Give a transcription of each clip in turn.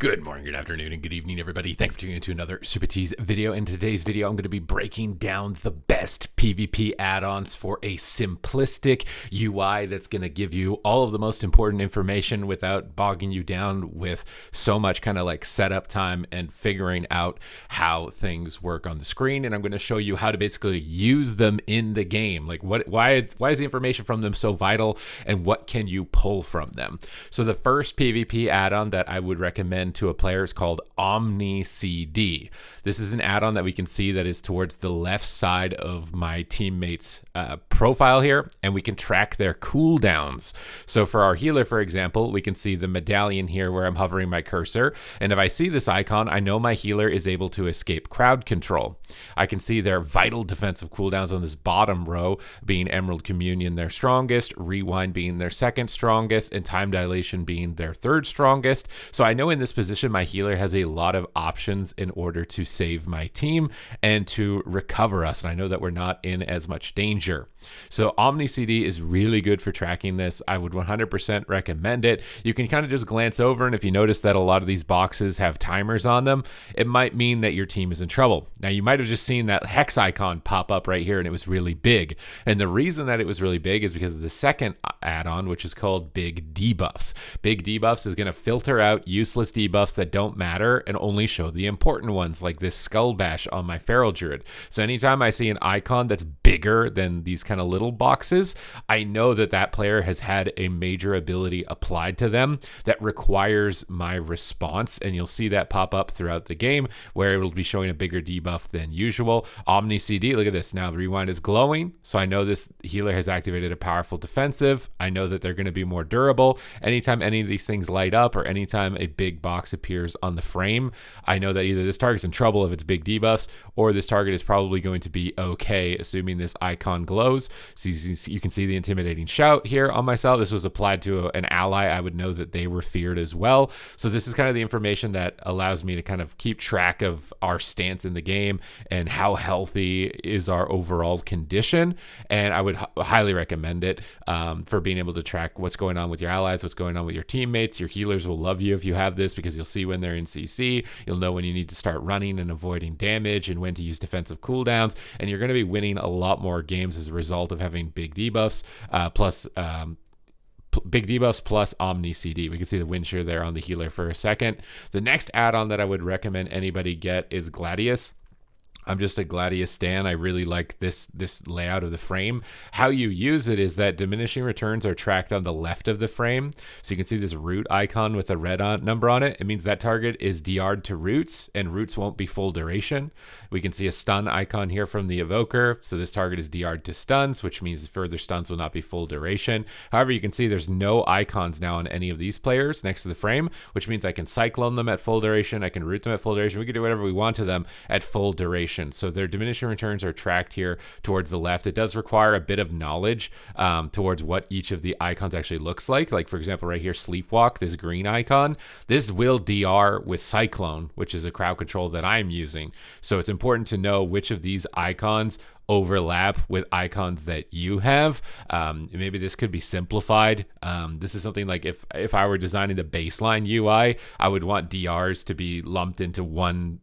Good morning, good afternoon, and good evening, everybody. Thanks for tuning into another Supatease video. In today's video, I'm going to be breaking down the best PvP add-ons for a simplistic UI that's going to give you all of the most important information without bogging you down with so much kind of like setup time and figuring out how things work on the screen. And I'm going to show you how to basically use them in the game. Like why is the information from them so vital, and what can you pull from them? So the first PvP add-on that I would recommend to a player is called OmniCD. This is an add-on that we can see that is towards the left side of my teammate's profile here, and we can track their cooldowns. So for our healer, for example, we can see the medallion here where I'm hovering my cursor, and if I see this icon, I know my healer is able to escape crowd control. I can see their vital defensive cooldowns on this bottom row, being Emerald Communion their strongest, Rewind being their second strongest, and Time Dilation being their third strongest. So I know in this position my healer has a lot of options in order to save my team and to recover us, and I know that we're not in as much danger. So OmniCD is really good for tracking this. I would 100% recommend it. You can kind of just glance over, and if you notice that a lot of these boxes have timers on them, it might mean that your team is in trouble. Now, you might have just seen that hex icon pop up right here, and it was really big. And the reason that it was really big is because of the second add-on, which is called Big Debuffs. Big Debuffs is going to filter out useless debuffs that don't matter and only show the important ones, like this Skull Bash on my Feral Druid. So anytime I see an icon that's bigger than these kind of little boxes, I know that that player has had a major ability applied to them that requires my response, and you'll see that pop up throughout the game where it will be showing a bigger debuff than usual. OmniCD, look at this. Now the Rewind is glowing, so I know this healer has activated a powerful defensive. I know that they're going to be more durable. Anytime any of these things light up, or anytime a big box appears on the frame, I know that either this target's in trouble if it's big debuffs, or this target is probably going to be okay, assuming this icon glows. So you can see the intimidating shout here on myself. This was applied to an ally. I would know that they were feared as well. So this is kind of the information that allows me to kind of keep track of our stance in the game and how healthy is our overall condition. And I would highly recommend it for being able to track what's going on with your allies, what's going on with your teammates. Your healers will love you if you have this, because you'll see when they're in CC, you'll know when you need to start running and avoiding damage, and when to use defensive cooldowns, and you're going to be winning a lot more games as a result of having big debuffs plus Big Debuffs plus OmniCD. We can see the win share there on the healer for a second. The next add-on that I would recommend anybody get is Gladius. I'm just a Gladius stan. I really like this layout of the frame. How you use it is that diminishing returns are tracked on the left of the frame. So you can see this root icon with a red number on it. It means that target is DR'd to roots, and roots won't be full duration. We can see a stun icon here from the evoker. So this target is DR'd to stuns, which means further stuns will not be full duration. However, you can see there's no icons now on any of these players next to the frame, which means I can cyclone them at full duration. I can root them at full duration. We can do whatever we want to them at full duration. So their diminishing returns are tracked here towards the left. It does require a bit of knowledge towards what each of the icons actually looks like. Like, for example, right here, Sleepwalk, this green icon, this will DR with Cyclone, which is a crowd control that I'm using. So it's important to know which of these icons overlap with icons that you have. Maybe this could be simplified. This is something like if I were designing the baseline UI, I would want DRs to be lumped into one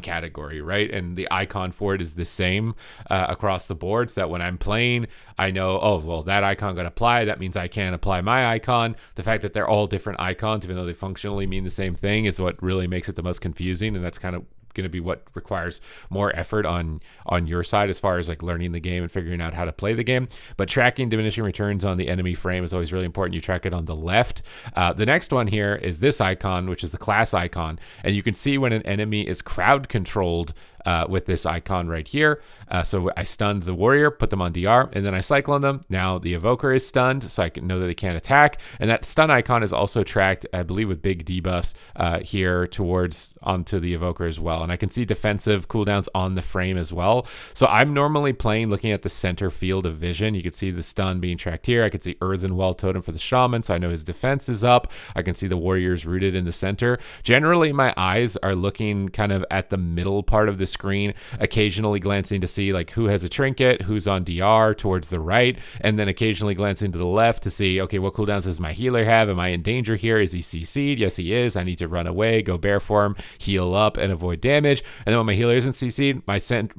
category, right? And the icon for it is the same across the board, so that when I'm playing, I know, oh, well, that icon got applied. That means I can't apply my icon. The fact that they're all different icons, even though they functionally mean the same thing, is what really makes it the most confusing. And that's kind of going to be what requires more effort on your side as far as like learning the game and figuring out how to play the game. But tracking diminishing returns on the enemy frame is always really important. You track it on the left. The next one here is this icon, which is the class icon, and you can see when an enemy is crowd controlled with this icon right here. So I stunned the warrior, put them on DR, and then I cyclone them. Now the evoker is stunned, so I can know that they can't attack. And that stun icon is also tracked, I believe, with big debuffs here towards onto the evoker as well. And I can see defensive cooldowns on the frame as well. So I'm normally playing looking at the center field of vision. You can see the stun being tracked here. I can see Earthen Well Totem for the Shaman, so I know his defense is up. I can see the warriors rooted in the center. Generally, my eyes are looking kind of at the middle part of the screen, occasionally glancing to see like who has a trinket, who's on DR towards the right, and then occasionally glancing to the left to see, okay, what cooldowns does my healer have? Am I in danger here? Is he CC'd? Yes, he is. I need to run away, go bear form, heal up, and avoid damage. And then when my healer isn't CC'd,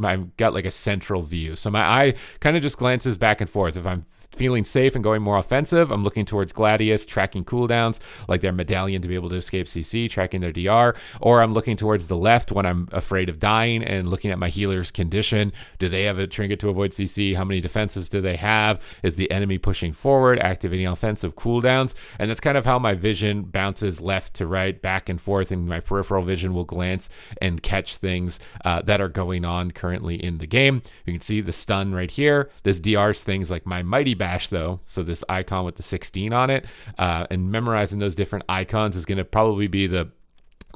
I've got like a central view. So my eye kind of just glances back and forth. If I'm feeling safe and going more offensive, I'm looking towards Gladius, tracking cooldowns, like their medallion to be able to escape CC, tracking their DR, or I'm looking towards the left when I'm afraid of dying and looking at my healer's condition. Do they have a trinket to avoid CC? How many defenses do they have? Is the enemy pushing forward, activating offensive cooldowns? And that's kind of how my vision bounces left to right, back and forth, and my peripheral vision will glance and catch things that are going on currently in the game. You can see the stun right here. This DRs things like my mighty bash though, so this icon with the 16 on it, and memorizing those different icons is going to probably be the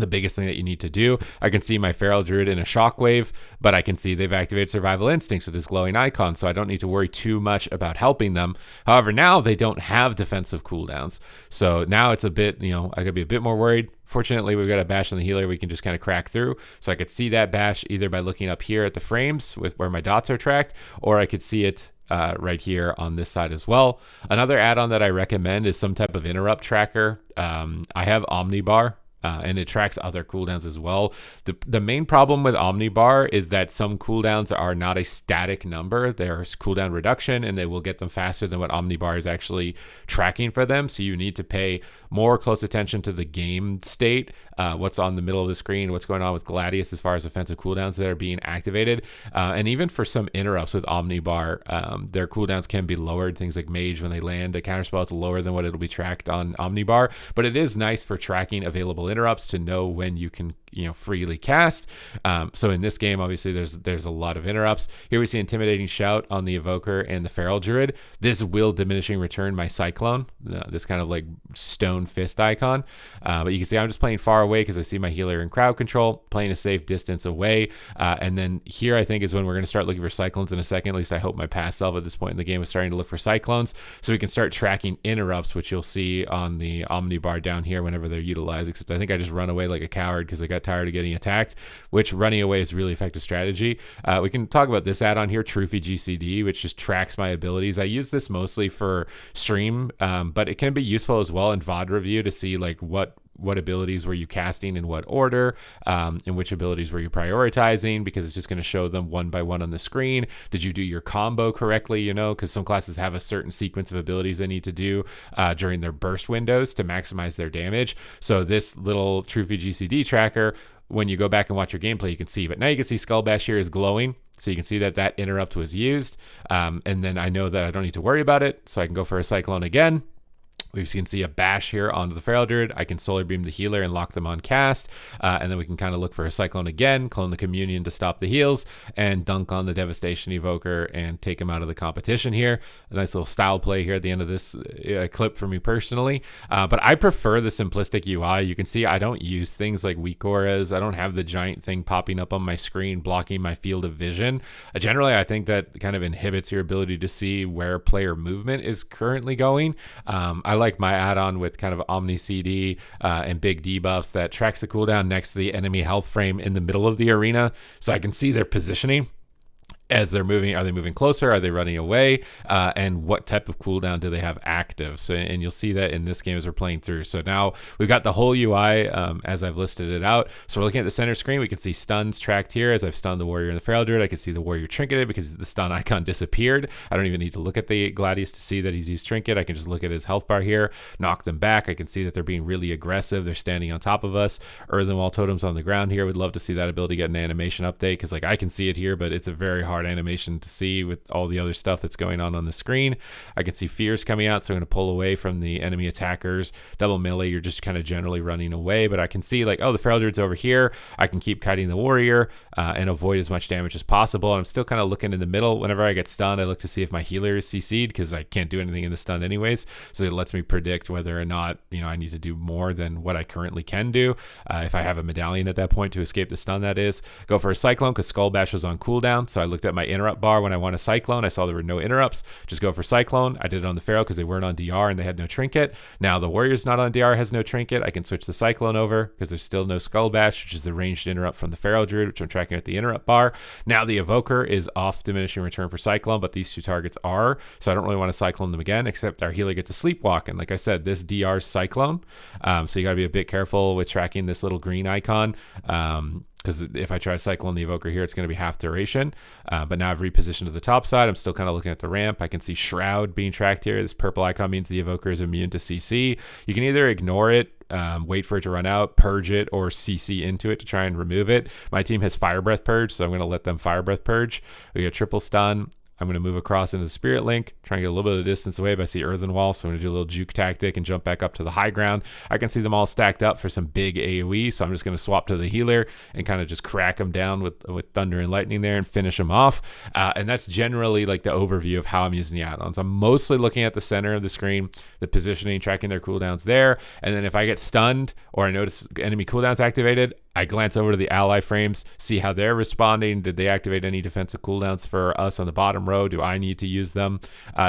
biggest thing that you need to do. I can see my Feral Druid in a Shockwave, but I can see they've activated Survival Instincts with this glowing icon, so I don't need to worry too much about helping them. However, now they don't have defensive cooldowns, so now it's a bit, I could be a bit more worried. Fortunately, we've got a bash on the healer we can just kind of crack through, so I could see that bash either by looking up here at the frames with where my dots are tracked, or I could see it right here on this side as well. Another add-on that I recommend is some type of interrupt tracker. I have Omnibar, and it tracks other cooldowns as well. The main problem with Omnibar is that some cooldowns are not a static number. There's cooldown reduction, and they will get them faster than what Omnibar is actually tracking for them. So you need to pay more close attention to the game state, what's on the middle of the screen, what's going on with Gladius as far as offensive cooldowns that are being activated. And even for some interrupts with Omnibar, their cooldowns can be lowered. Things like Mage, when they land a counterspell, it's lower than what it'll be tracked on Omnibar. But it is nice for tracking available interrupts to know when you can freely cast. So in this game, obviously there's a lot of interrupts. Here we see Intimidating Shout on the Evoker and the Feral Druid. This will diminishing return my Cyclone, this kind of like stone fist icon. But you can see I'm just playing far away because I see my healer in crowd control, playing a safe distance away. And then here I think is when we're going to start looking for Cyclones in a second. At least I hope my past self at this point in the game is starting to look for Cyclones, so we can start tracking interrupts, which you'll see on the Omnibar down here whenever they're utilized. Except I think I just run away like a coward because I got tired of getting attacked, which running away is a really effective strategy. We can talk about this add-on here, Truthy CD, which just tracks my abilities. I use this mostly for stream, but it can be useful as well in VOD review to see like what abilities were you casting in what order, and which abilities were you prioritizing, because it's just going to show them one by one on the screen. Did you do your combo correctly? Because some classes have a certain sequence of abilities they need to do during their burst windows to maximize their damage. So this little Truthy GCD tracker, when you go back and watch your gameplay, you can see. But now you can see Skull Bash here is glowing, so you can see that interrupt was used. And then I know that I don't need to worry about it, so I can go for a Cyclone again. We can see a bash here onto the Feral Druid. I can Solar Beam the healer and lock them on cast. And then we can kind of look for a Cyclone again, clone the Communion to stop the heals, and dunk on the Devastation Evoker and take him out of the competition here. A nice little style play here at the end of this clip for me personally. But I prefer the simplistic UI. You can see I don't use things like weak auras. I don't have the giant thing popping up on my screen blocking my field of vision. Generally, I think that kind of inhibits your ability to see where player movement is currently going. I like my add-on with kind of OmniCD and big debuffs that tracks the cooldown next to the enemy health frame in the middle of the arena, so I can see their positioning as they're moving. Are they moving closer? Are they running away? And what type of cooldown do they have active? So, and you'll see that in this game as we're playing through. So now we've got the whole UI as I've listed it out. So we're looking at the center screen. We can see stuns tracked here as I've stunned the warrior and the Feral Druid. I can see the warrior trinketed because the stun icon disappeared. I don't even need to look at the Gladius to see that he's used trinket. I can just look at his health bar here, knock them back. I can see that they're being really aggressive. They're standing on top of us. Earthen Wall Totems on the ground here. Would love to see that ability get an animation update, because like I can see it here, but it's a very hard animation to see with all the other stuff that's going on the screen. I can see fears coming out, so I'm going to pull away from the enemy attackers. Double melee, you're just kind of generally running away, but I can see like, oh, the Feral Druid's over here. I can keep kiting the warrior and avoid as much damage as possible. And I'm still kind of looking in the middle. Whenever I get stunned, I look to see if my healer is CC'd, because I can't do anything in the stun anyways, so it lets me predict whether or not I need to do more than what I currently can do. If I have a medallion at that point to escape the stun, that is. Go for a Cyclone, because Skull Bash was on cooldown, so I looked at my interrupt bar when I want a Cyclone. I saw there were no interrupts. Just go for Cyclone. I did it on the Pharaoh because they weren't on DR and they had no trinket. Now the Warrior's not on DR, has no trinket. I can switch the Cyclone over because there's still no Skull Bash, which is the ranged interrupt from the Pharaoh Druid, which I'm tracking at the interrupt bar. Now the Evoker is off diminishing return for Cyclone, but these two targets are, so I don't really want to Cyclone them again, except our healer gets a Sleepwalk. And like I said, this DR's Cyclone. So you got to be a bit careful with tracking this little green icon. Because if I try to Cyclone the Evoker here, it's going to be half duration. But now I've repositioned to the top side. I'm still kind of looking at the ramp. I can see Shroud being tracked here. This purple icon means the Evoker is immune to CC. You can either ignore it, wait for it to run out, purge it, or CC into it to try and remove it. My team has Fire Breath Purge, so I'm going to let them Fire Breath Purge. We got triple stun. I'm going to move across into the Spirit Link, try and get a little bit of distance away, but I see Earthen Wall, so I'm going to do a little juke tactic and jump back up to the high ground. I can see them all stacked up for some big AoE, so I'm just going to swap to the healer and kind of just crack them down with Thunder and Lightning there and finish them off. And that's generally like the overview of how I'm using the add-ons. I'm mostly looking at the center of the screen, the positioning, tracking their cooldowns there, and then if I get stunned or I notice enemy cooldowns activated, I glance over to the ally frames, see how they're responding. Did they activate any defensive cooldowns for us on the bottom row? Do I need to use them?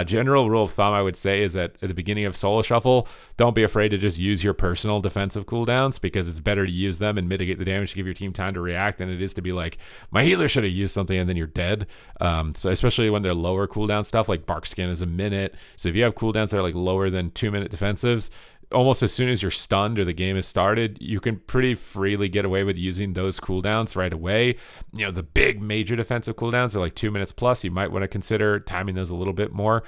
General rule of thumb, I would say, is that at the beginning of solo shuffle, don't be afraid to just use your personal defensive cooldowns, because it's better to use them and mitigate the damage to give your team time to react than it is to be like, my healer should have used something and then you're dead. So especially when they're lower cooldown stuff, like Bark Skin is a minute. So if you have cooldowns that are like lower than 2-minute defensives, almost as soon as you're stunned or the game has started, you can pretty freely get away with using those cooldowns right away. You know, the big major defensive cooldowns are like 2 minutes plus. You might want to consider timing those a little bit more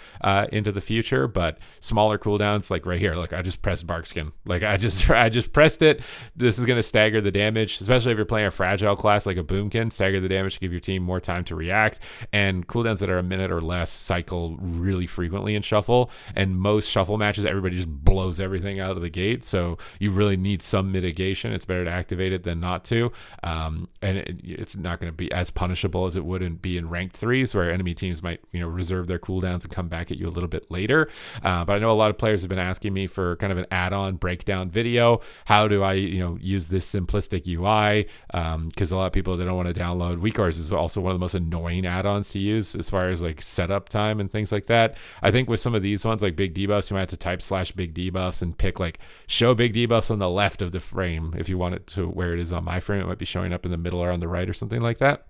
into the future, but smaller cooldowns, like right here, like I just pressed Barkskin. Like I just pressed it. This is going to stagger the damage, especially if you're playing a fragile class like a Boomkin. Stagger the damage to give your team more time to react. And cooldowns that are a minute or less cycle really frequently in Shuffle. And most Shuffle matches, everybody just blows everything out of the gate, so you really need some mitigation. It's better to activate it than not to, and it's not going to be as punishable as it would be in ranked 3s, where enemy teams might reserve their cooldowns and come back at you a little bit later. But I know a lot of players have been asking me for kind of an add-on breakdown video. How do I use this simplistic UI? Because a lot of people, they don't want to download. Weakars is also one of the most annoying add-ons to use as far as like setup time and things like that. I think with some of these ones like big debuffs, you might have to type /big debuffs and pick like show big debuffs on the left of the frame if you want it to where it is on my frame. It might be showing up in the middle or on the right or something like that.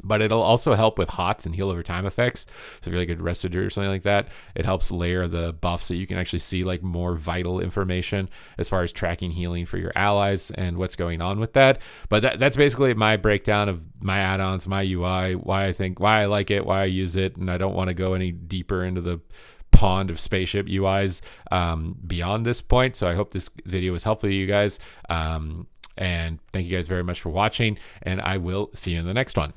But it'll also help with HOTS and heal over time effects. So if you're like a Rested or something like that, it helps layer the buff so you can actually see like more vital information as far as tracking healing for your allies and what's going on with that. But that's basically my breakdown of my add-ons, my UI, why I like it, why I use it, and I don't want to go any deeper into the pond of spaceship UIs beyond this point. So I hope this video was helpful to you guys. And thank you guys very much for watching, and I will see you in the next one.